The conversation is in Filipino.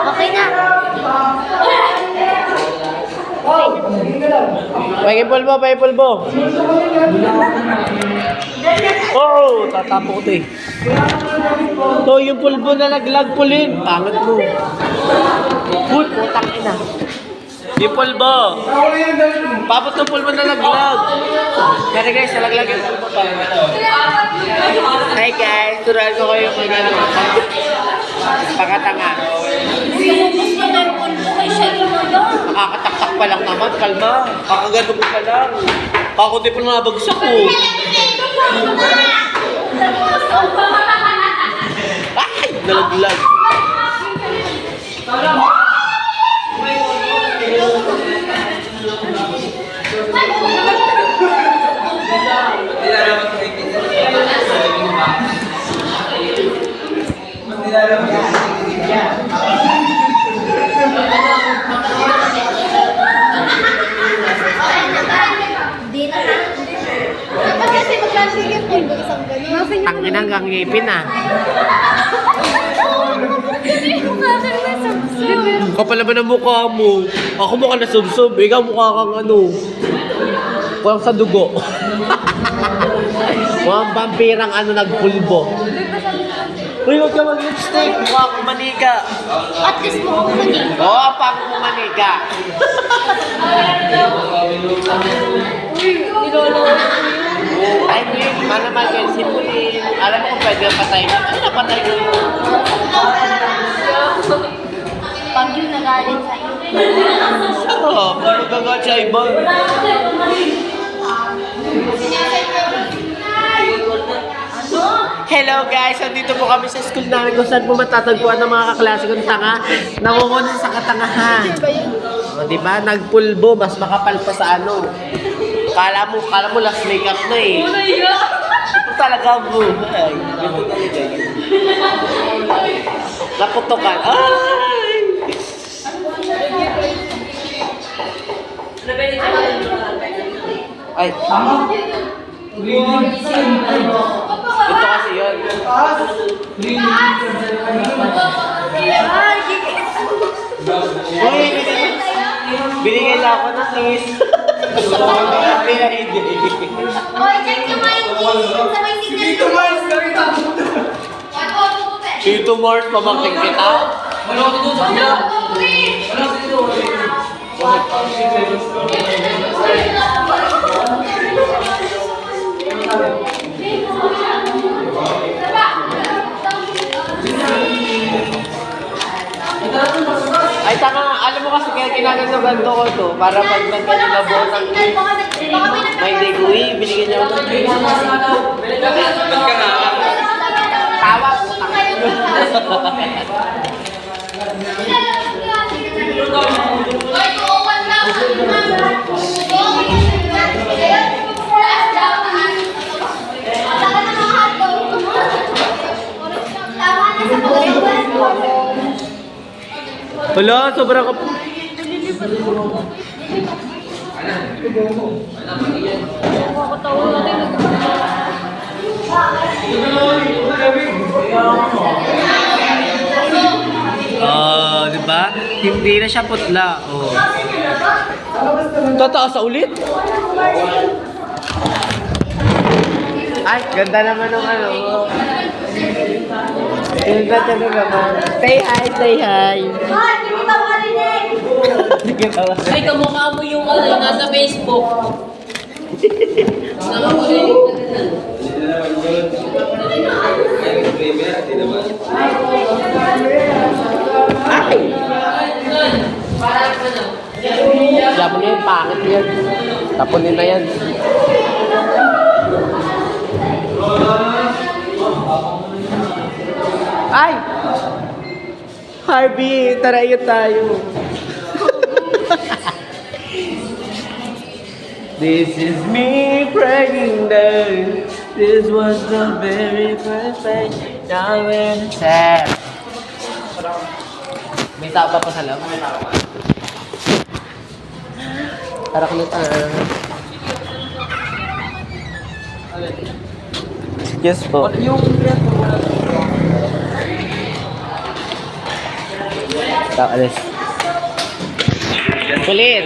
Okay na. May pulbo, may pulbo. Oo, tatapo ko ito eh. Ito yung pulbo na naglag pulin. Pangat mo. Uy, putang ina. Yung pulbo. Papot ng pulbo na naglag. Pero guys, nalaglag yung pulbo pa. Hi guys, turuan ko kayo kung gano'n. Pakatanga. Gusto na yung pulbo kay Shaina lang. Nakakataktak pa lang naman, kalma. Kakagano ko pa lang. Kakunti pa lang nabagsak ko. Ay! Nalaglag. Hindi na. Dapat kasi maglasig yung pulbo isang gano'n. Tangin hanggang ngipin ah. Hindi ko kakal na subsub. Kapal naman ang mukha mo. Ako mukha na sub-sub. Ikaw mukha kang ano. Kulang sa dugo. Mukhang vampirang ano nagpulbo. Uy, huwag ka mag-lipstick. Mukha akong manika. At least mo ako manig. Oo, pa akong manika. Ay, Nick, mana mag-yan si Pulin. Alam mo kung pwede yung patay mo. Ano na patay mo? Pag yun nagalit sa'yo. Oo, magagawa siya iba. Hello guys, andito po kami sa school namin kung saan po matatagpuan ng mga kaklase kong tanga. Nangungunin sa katangahan. O, diba? Nagpulbo, mas makapal pa sa ano. Kala mo last makeup na eh. Ito talaga ang buhay. Ito talaga yun. Naputokan. Ay! Ay, ito kasi yun. Uy, binigay lang ako ng kiss. Pinahindi. Oy, check nyo nga yung kiss sa may signal. Tito Mars, pamangking kita. Ay, tanga, alam mo kasi kaya kinaganda-ganda ko to para pag nagkanilabo ng may degoy, binigyan niya ako ng kiss. Tawa po, wala, sobrang ka po. Diba? Hindi na siya putla. Oh. Tataas sa ulit? Ay, ganda naman ng ano. Ganda talaga naman. Say hi, say hi. Ay, kamukha mo yung ano, nasa Facebook. Ay! Sabi niya yung pangit yan. Tapunin na yan. Ay! Harvey, tara iyo tayo. This is me praying that this was the very first time now when it's sad. May taba pa sa loob. Tara ko na tayo. Yes po. Alis. Kulit.